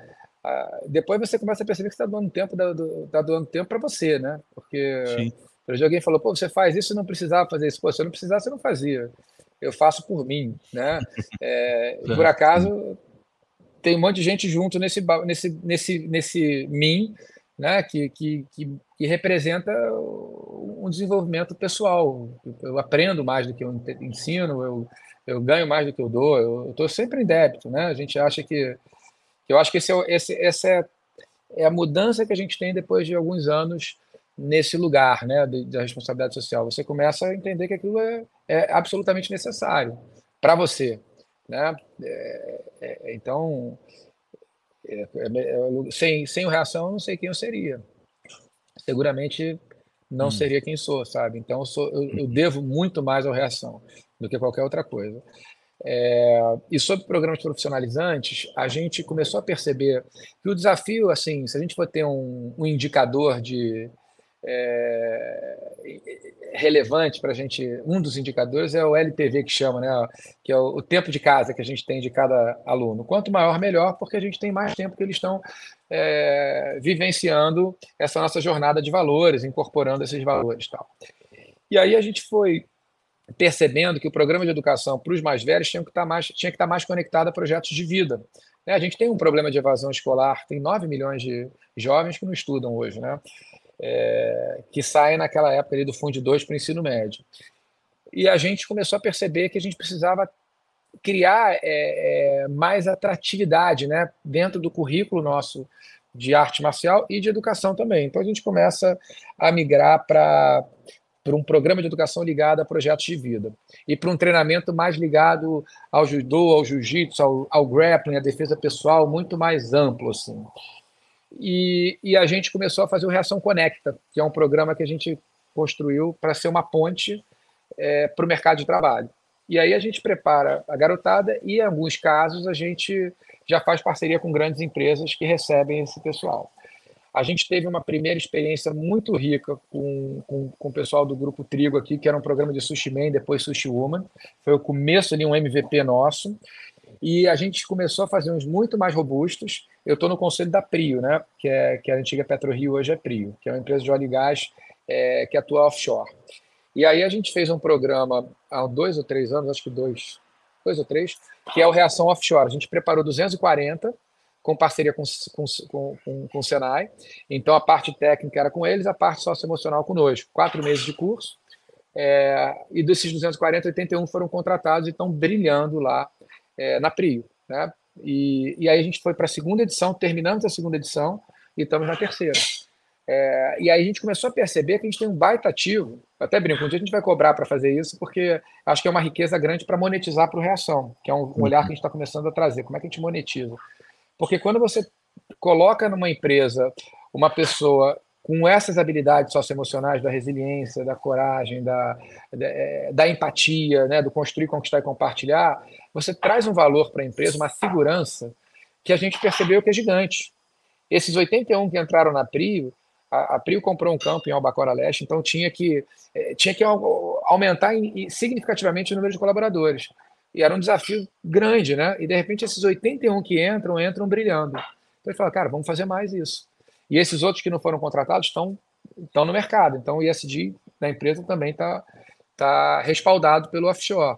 Depois você começa a perceber que você está doando tempo, tá doando tempo para você, né? Porque Sim. alguém falou, pô, você faz isso e não precisava fazer isso. Pô, se eu não precisasse, você não fazia. Eu faço por mim, né? Por acaso, tem um monte de gente junto nesse mim, né? Que representa um desenvolvimento pessoal. Eu aprendo mais do que eu ensino, eu ganho mais do que eu dou. Eu estou sempre em débito, né? A gente acha que eu acho que essa é a mudança que a gente tem depois de alguns anos nesse lugar, né, da responsabilidade social. Você começa a entender que aquilo é absolutamente necessário para você, né? Então, sem o reação, eu não sei quem eu seria. Seguramente não seria quem sou, sabe? Então, eu devo muito mais ao reação do que qualquer outra coisa. E sobre programas profissionalizantes, a gente começou a perceber que o desafio, assim, se a gente for ter um indicador relevante para a gente, um dos indicadores é o LTV que chama, né? Que é o tempo de casa que a gente tem de cada aluno. Quanto maior, melhor, porque a gente tem mais tempo que eles estão vivenciando essa nossa jornada de valores, incorporando esses valores e tal. E aí a gente foi percebendo que o programa de educação para os mais velhos tinha que estar mais conectado a projetos de vida. A gente tem um problema de evasão escolar, tem 9 milhões de jovens que não estudam hoje, né? Que saem naquela época ali do Fundo 2 para o ensino médio. E a gente começou a perceber que a gente precisava criar mais atratividade, né, dentro do currículo nosso de arte marcial e de educação também. Então a gente começa a migrar para um programa de educação ligado a projetos de vida e para um treinamento mais ligado ao judô, ao jiu-jitsu, ao grappling, à defesa pessoal, muito mais amplo, assim. E a gente começou a fazer o Reação Conecta, que é um programa que a gente construiu para ser uma ponte para o mercado de trabalho. E aí a gente prepara a garotada e, em alguns casos, a gente já faz parceria com grandes empresas que recebem esse pessoal. A gente teve uma primeira experiência muito rica com o pessoal do Grupo Trigo aqui, que era um programa de Sushi Man, depois Sushi Woman. Foi o começo ali, um MVP nosso. E a gente começou a fazer uns muito mais robustos. Eu estou no conselho da Prio, né? Que a antiga PetroRio, hoje é Prio, que é uma empresa de óleo e gás que atua offshore. E aí a gente fez um programa há 2 ou 3 anos, acho que 2 ou 3, que é o Reação Offshore. A gente preparou 240 com parceria com o Senai. Então a parte técnica era com eles, a parte socioemocional conosco. 4 meses de curso. E desses 240, 81 foram contratados e estão brilhando lá na Prio, né? E aí a gente foi para a segunda edição, terminamos a segunda edição e estamos na terceira. E aí a gente começou a perceber que a gente tem um baita ativo. Até brinco, um dia a gente vai cobrar para fazer isso, porque acho que é uma riqueza grande para monetizar para o Reação, que é um olhar que a gente está começando a trazer. Como é que a gente monetiza? Porque quando você coloca numa empresa uma pessoa com essas habilidades socioemocionais da resiliência, da coragem, da empatia, né, do construir, conquistar e compartilhar, você traz um valor para a empresa, uma segurança que a gente percebeu que é gigante. Esses 81 que entraram na Prio, a Prio comprou um campo em Albacora Leste, então tinha que aumentar significativamente o número de colaboradores. E era um desafio grande, né? E de repente esses 81 que entram brilhando. Então ele fala, cara, vamos fazer mais isso. E esses outros que não foram contratados estão no mercado. Então o ISD da empresa também está respaldado pelo offshore.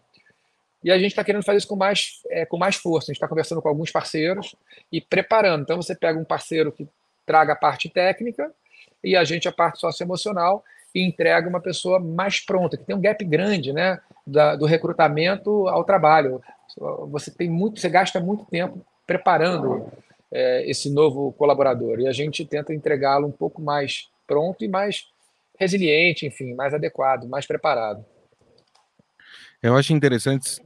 E a gente está querendo fazer isso com mais força. A gente está conversando com alguns parceiros e preparando. Então você pega um parceiro que traga a parte técnica e a gente a parte socioemocional e entrega uma pessoa mais pronta, que tem um gap grande, né, do recrutamento ao trabalho. Você gasta muito tempo preparando esse novo colaborador e a gente tenta entregá-lo um pouco mais pronto e mais resiliente, enfim, mais adequado, mais preparado. Eu acho interessante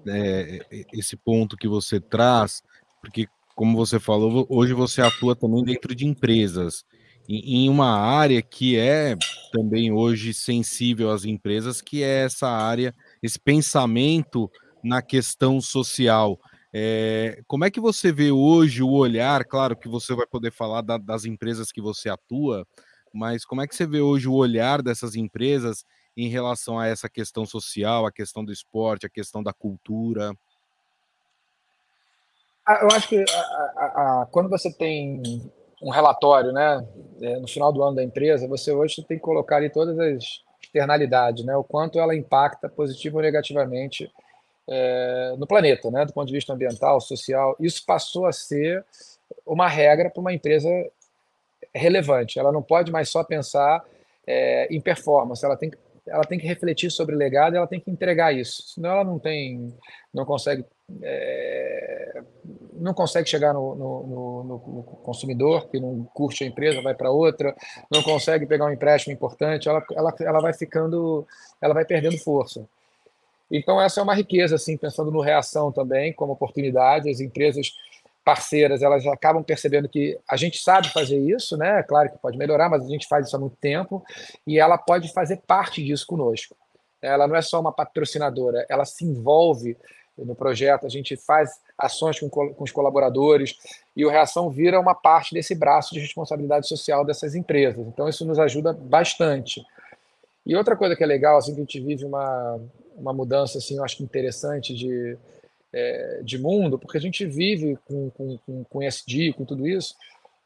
esse ponto que você traz, porque, como você falou, hoje você atua também dentro de empresas, em uma área que é também hoje sensível às empresas, que é essa área, esse pensamento na questão social. Como é que você vê hoje o olhar? Claro que você vai poder falar das empresas que você atua, mas como é que você vê hoje o olhar dessas empresas em relação a essa questão social, a questão do esporte, a questão da cultura? Eu acho que quando você tem um relatório, né, no final do ano da empresa, você hoje tem que colocar ali todas as externalidades, né, o quanto ela impacta positivo ou negativamente no planeta, né, do ponto de vista ambiental, social. Isso passou a ser uma regra para uma empresa relevante. Ela não pode mais só pensar em performance, ela tem que refletir sobre o legado e ela tem que entregar isso. Senão ela não consegue chegar no consumidor, que não curte a empresa, vai para outra, não consegue pegar um empréstimo importante, ela vai perdendo força. Então, essa é uma riqueza, assim, pensando no Reação também, como oportunidade. As empresas parceiras, elas acabam percebendo que a gente sabe fazer isso, né? Claro que pode melhorar, mas a gente faz isso há muito tempo e ela pode fazer parte disso conosco. Ela não é só uma patrocinadora, ela se envolve no projeto, a gente faz ações com os colaboradores e o Reação vira uma parte desse braço de responsabilidade social dessas empresas. Então, isso nos ajuda bastante. E outra coisa que é legal, assim, que a gente vive uma mudança, assim, eu acho que interessante de mundo, porque a gente vive com ESG, com tudo isso,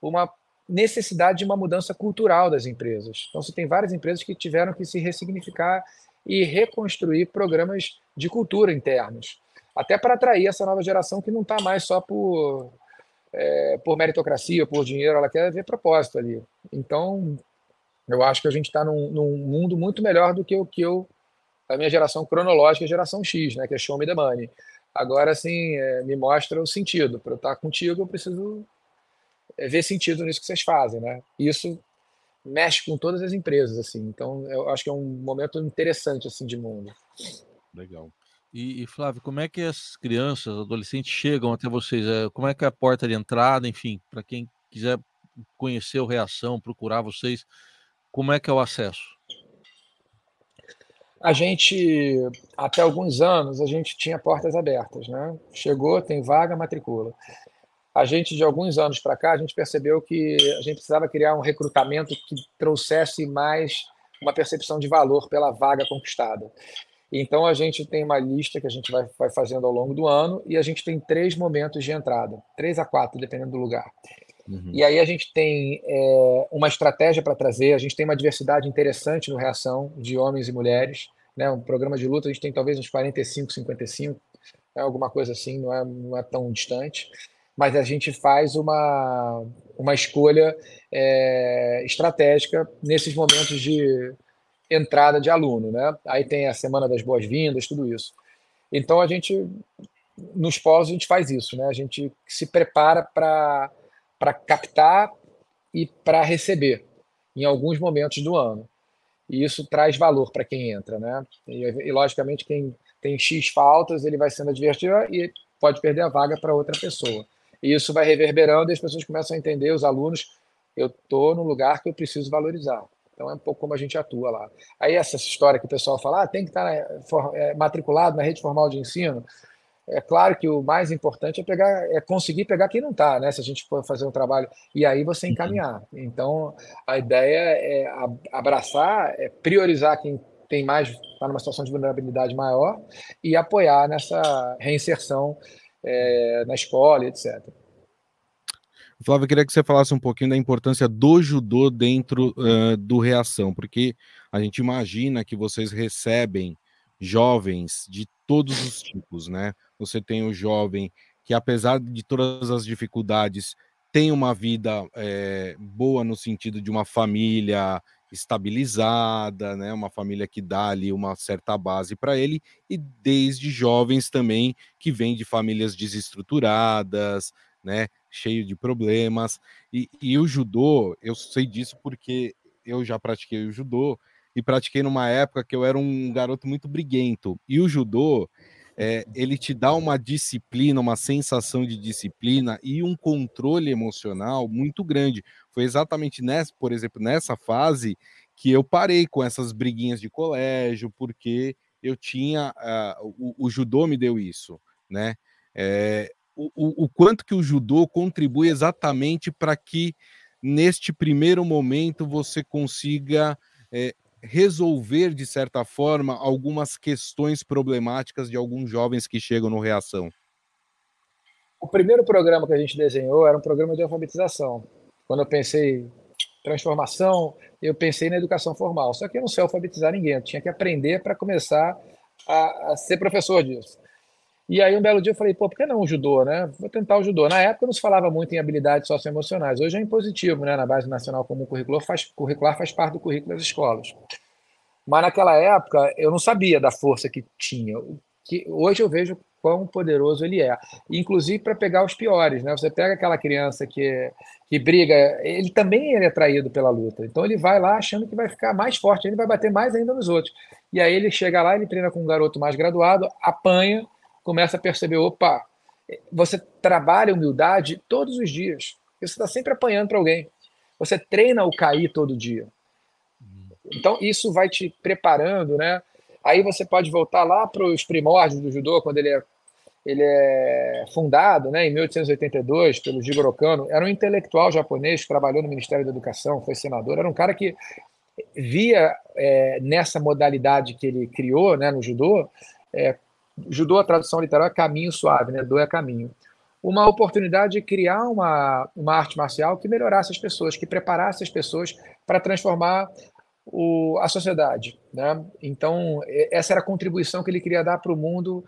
uma necessidade de uma mudança cultural das empresas. Então, você tem várias empresas que tiveram que se ressignificar e reconstruir programas de cultura internos, até para atrair essa nova geração que não está mais só por meritocracia, por dinheiro, ela quer ver propósito ali. Então, eu acho que a gente está num mundo muito melhor do que a minha geração cronológica, a geração X, né, que é show me the money. Agora, assim, me mostra o sentido. Para eu estar contigo, eu preciso ver sentido nisso que vocês fazem, né? Isso mexe com todas as empresas, assim. Então, eu acho que é um momento interessante, assim, de mundo. Legal. E Flávio, como é que as crianças, adolescentes chegam até vocês? Como é que é a porta de entrada, enfim, para quem quiser conhecer o Reação, procurar vocês, como é que é o acesso? A gente, até alguns anos, a gente tinha portas abertas, né? Chegou, tem vaga, matricula. A gente, de alguns anos para cá, a gente percebeu que a gente precisava criar um recrutamento que trouxesse mais uma percepção de valor pela vaga conquistada. Então, a gente tem uma lista que a gente vai fazendo ao longo do ano e a gente tem 3 momentos de entrada, 3 a 4, dependendo do lugar. Uhum. E aí a gente tem uma estratégia para trazer, a gente tem uma diversidade interessante no Reação, de homens e mulheres, né? Um programa de luta, a gente tem talvez uns 45, 55, alguma coisa assim, não é tão distante, mas a gente faz uma escolha estratégica nesses momentos de entrada de aluno, né? Aí tem a Semana das Boas-Vindas, tudo isso. Então, nos polos, a gente faz isso, né? A gente se prepara para captar e para receber em alguns momentos do ano. E isso traz valor para quem entra, né? E, logicamente, quem tem X faltas, ele vai sendo advertido e pode perder a vaga para outra pessoa. E isso vai reverberando e as pessoas começam a entender, os alunos eu estou no lugar que eu preciso valorizar. Então é um pouco como a gente atua lá. Aí essa história que o pessoal fala, tem que estar matriculado na rede formal de ensino. É claro que o mais importante é conseguir pegar quem não está, né? Se a gente for fazer um trabalho e aí você encaminhar. Então a ideia é abraçar, é priorizar quem tem mais, está numa situação de vulnerabilidade maior e apoiar nessa reinserção na escola, etc. Flávio, eu queria que você falasse um pouquinho da importância do judô dentro do Reação, porque a gente imagina que vocês recebem jovens de todos os tipos, né? Você tem o jovem que, apesar de todas as dificuldades, tem uma vida boa no sentido de uma família estabilizada, né? Uma família que dá ali uma certa base para ele, e desde jovens também que vêm de famílias desestruturadas, né? Cheio de problemas. E o judô, eu sei disso porque eu já pratiquei o judô e pratiquei numa época que eu era um garoto muito briguento. E o judô, ele te dá uma disciplina, uma sensação de disciplina e um controle emocional muito grande. Foi exatamente nessa, por exemplo, nessa fase que eu parei com essas briguinhas de colégio, porque eu tinha o judô me deu isso, né? O quanto que o judô contribui exatamente para que neste primeiro momento você consiga resolver, de certa forma, algumas questões problemáticas de alguns jovens que chegam no Reação. O primeiro programa que a gente desenhou era um programa de alfabetização. Quando eu pensei em transformação, eu pensei na educação formal. Só que eu não sei alfabetizar ninguém, eu tinha que aprender para começar a ser professor disso. E aí um belo dia eu falei, pô, por que não o judô, né? Vou tentar o judô. Na época não se falava muito em habilidades socioemocionais. Hoje é impositivo, né? Na Base Nacional Comum Curricular faz parte do currículo das escolas. Mas naquela época eu não sabia da força que tinha. Hoje eu vejo quão poderoso ele é. Inclusive para pegar os piores, né? Você pega aquela criança que briga, ele também é atraído pela luta. Então ele vai lá achando que vai ficar mais forte, ele vai bater mais ainda nos outros. E aí ele chega lá, ele treina com um garoto mais graduado, apanha, começa a perceber, opa, você trabalha humildade todos os dias. Você está sempre apanhando para alguém. Você treina o cair todo dia. Então, isso vai te preparando, né? Aí você pode voltar lá para os primórdios do judô, quando ele é fundado, né, em 1882 pelo Jigoro Kano. Era um intelectual japonês que trabalhou no Ministério da Educação, foi senador. Era um cara que via nessa modalidade que ele criou, né, no judô, judô, a tradução literal é caminho suave, né? Do é caminho. Uma oportunidade de criar uma arte marcial que melhorasse as pessoas, que preparasse as pessoas para transformar a sociedade, né? Então, essa era a contribuição que ele queria dar para o mundo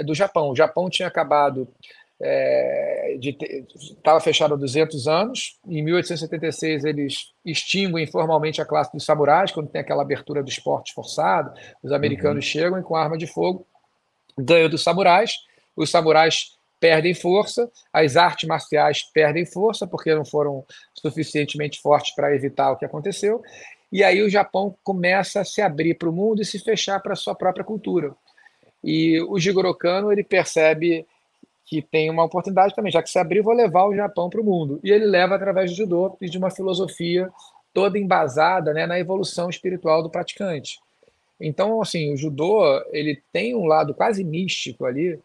do Japão. O Japão tinha acabado estava fechado há 200 anos. Em 1876, eles extinguem formalmente a classe dos samurais, quando tem aquela abertura do esporte forçado. Os americanos chegam e, com arma de fogo, ganham dos samurais. Os samurais perdem força, as artes marciais perdem força, porque não foram suficientemente fortes para evitar o que aconteceu. E aí o Japão começa a se abrir para o mundo e se fechar para a sua própria cultura. E o Jigoro Kano, ele percebe que tem uma oportunidade também, já que se abrir, vou levar o Japão para o mundo. E ele leva através do judô e de uma filosofia toda embasada, né, na evolução espiritual do praticante. Então, assim, o judô, ele tem um lado quase místico ali,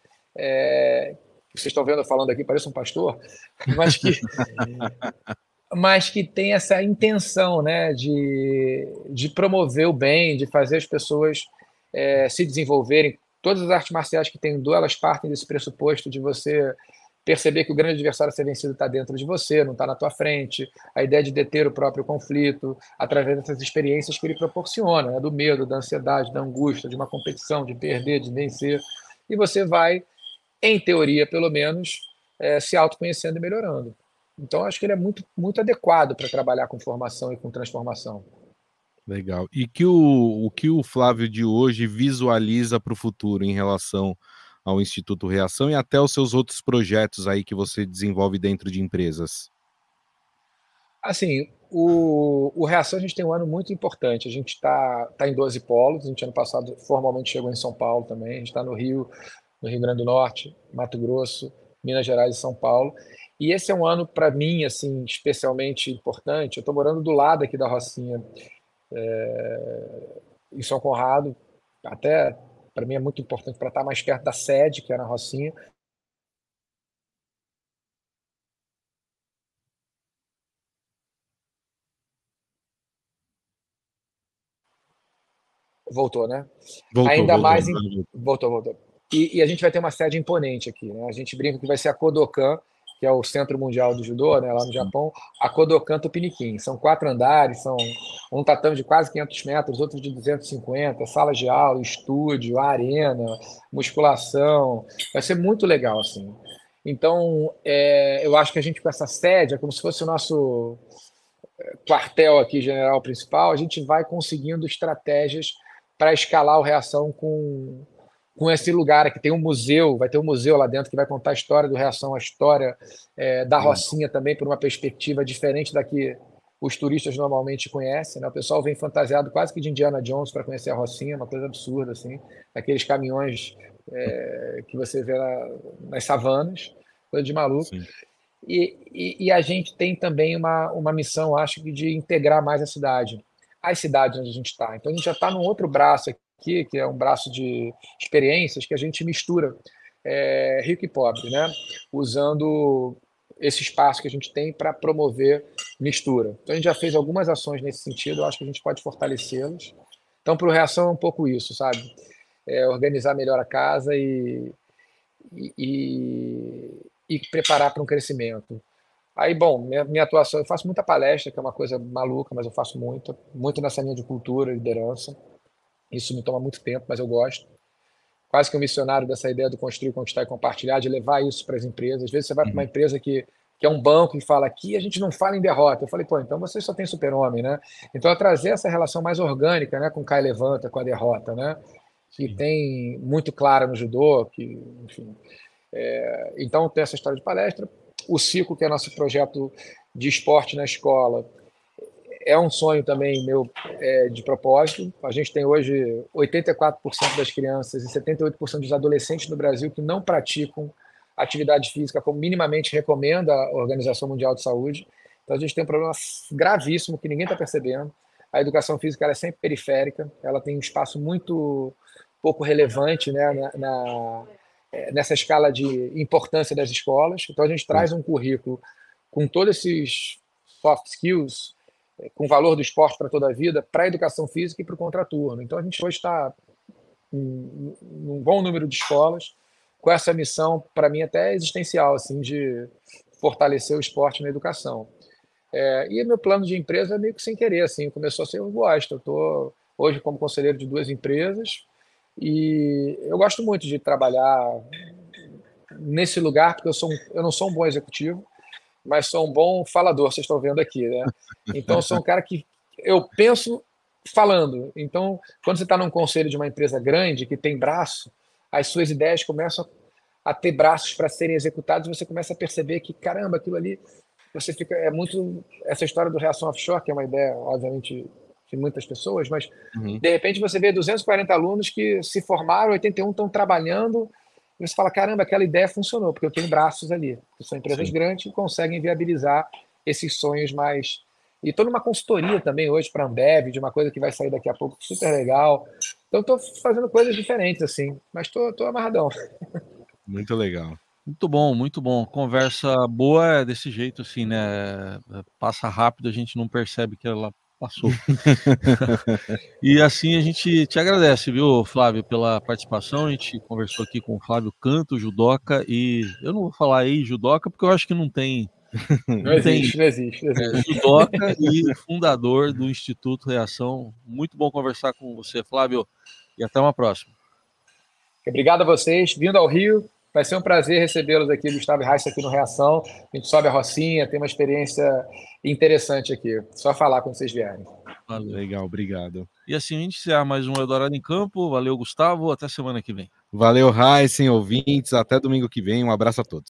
vocês estão vendo eu falando aqui, parece um pastor, mas que, mas que tem essa intenção, né, de promover o bem, de fazer as pessoas se desenvolverem. Todas as artes marciais que tem judô, elas partem desse pressuposto de você perceber que o grande adversário a ser vencido está dentro de você, não está na tua frente, a ideia de deter o próprio conflito, através dessas experiências que ele proporciona, né? Do medo, da ansiedade, da angústia, de uma competição, de perder, de vencer, e você vai, em teoria pelo menos, se autoconhecendo e melhorando. Então, acho que ele é muito, muito adequado para trabalhar com formação e com transformação. Legal. E o que o Flávio de hoje visualiza para o futuro em relação ao Instituto Reação e até os seus outros projetos aí que você desenvolve dentro de empresas? Assim, o Reação a gente tem um ano muito importante. A gente está em 12 polos. A gente, ano passado, formalmente chegou em São Paulo também. A gente está no Rio Grande do Norte, Mato Grosso, Minas Gerais e São Paulo. E esse é um ano, para mim, assim, especialmente importante. Eu estou morando do lado aqui da Rocinha, em São Conrado. Até, para mim, é muito importante para estar mais perto da sede, que é na Rocinha. Voltou, né? Ainda Voltou. mais. Voltou. E a gente vai ter uma sede imponente aqui, né? A gente brinca que vai ser a Kodokan, que é o Centro Mundial do Judô, né, lá no Japão, a Kodokan Tupiniquim. São 4 andares, são um tatame de quase 500 metros, outro de 250, salas de aula, estúdio, arena, musculação. Vai ser muito legal, assim. Então, eu acho que a gente, com essa sede, é como se fosse o nosso quartel aqui, general principal, a gente vai conseguindo estratégias para escalar o Reação com esse lugar aqui. Tem um museu, vai ter um museu lá dentro que vai contar a história do Reação, a história da Rocinha também, por uma perspectiva diferente da que os turistas normalmente conhecem, né? O pessoal vem fantasiado quase que de Indiana Jones para conhecer a Rocinha, uma coisa absurda, assim, aqueles caminhões que você vê nas savanas, coisa de maluco. Sim. E a gente tem também uma missão, acho que, de integrar mais a cidade, as cidades onde a gente está. Então, a gente já está num outro braço aqui, que é um braço de experiências, que a gente mistura rico e pobre, né? Usando esse espaço que a gente tem para promover mistura. Então, a gente já fez algumas ações nesse sentido, eu acho que a gente pode fortalecê-las. Então, para o Reação é um pouco isso, sabe? Organizar melhor a casa e preparar para um crescimento. Aí, bom, minha atuação, eu faço muita palestra, que é uma coisa maluca, mas eu faço muito nessa linha de cultura, liderança. Isso me toma muito tempo, mas eu gosto. Quase que um missionário dessa ideia do construir, conquistar e compartilhar, de levar isso para as empresas. Às vezes você vai para uma empresa que é um banco e fala, aqui a gente não fala em derrota. Eu falei, pô, então você só tem super-homem, né? Então, é trazer essa relação mais orgânica, né, com o cai e levanta, com a derrota, né? Que tem muito clara no judô, que, enfim. Então, tem essa história de palestra. O Ciclo, que é nosso projeto de esporte na escola, é um sonho também meu de propósito. A gente tem hoje 84% das crianças e 78% dos adolescentes no Brasil que não praticam atividade física como minimamente recomenda a Organização Mundial de Saúde. Então, a gente tem um problema gravíssimo que ninguém está percebendo. A educação física ela é sempre periférica, ela tem um espaço muito pouco relevante, né, nessa escala de importância das escolas. Então, a gente traz um currículo com todos esses soft skills, com o valor do esporte para toda a vida, para a educação física e para o contraturno. Então, a gente hoje está em um bom número de escolas com essa missão, para mim, até existencial, assim, de fortalecer o esporte na educação. E meu plano de empresa é meio que sem querer, assim, começou a ser, eu gosto. Eu estou hoje como conselheiro de 2 empresas e eu gosto muito de trabalhar nesse lugar, porque eu não sou um bom executivo, mas sou um bom falador, vocês estão vendo aqui, né? Então, eu sou um cara que eu penso falando. Então, quando você está num conselho de uma empresa grande, que tem braço, as suas ideias começam a ter braços para serem executados, e você começa a perceber que, caramba, aquilo ali, você fica, é muito, essa história do Reação Offshore, que é uma ideia, obviamente, de muitas pessoas, mas, de repente, você vê 240 alunos que se formaram, 81 estão trabalhando, e você fala, caramba, aquela ideia funcionou, porque eu tenho braços ali, que são empresas grandes que conseguem viabilizar esses sonhos mais... E estou numa consultoria também hoje para a Ambev, de uma coisa que vai sair daqui a pouco, super legal. Então, estou fazendo coisas diferentes, assim, mas estou amarradão. Muito legal. Muito bom, muito bom. Conversa boa é desse jeito, assim, né? Passa rápido, a gente não percebe que ela passou. E assim a gente te agradece, viu, Flávio, pela participação. A gente conversou aqui com o Flávio Canto, judoca, e eu não vou falar judoca porque eu acho que não tem. Não existe. Judoca e fundador do Instituto Reação. Muito bom conversar com você, Flávio, e até uma próxima. Obrigado a vocês. Vindo ao Rio, vai ser um prazer recebê-los aqui, Gustavo e Raíssa, aqui no Reação. A gente sobe a Rocinha, tem uma experiência interessante aqui. Só falar quando vocês vierem. Valeu. Legal, obrigado. E assim a gente encerra mais um Eldorado em Campo. Valeu, Gustavo. Até semana que vem. Valeu, Raíssa, ouvintes. Até domingo que vem. Um abraço a todos.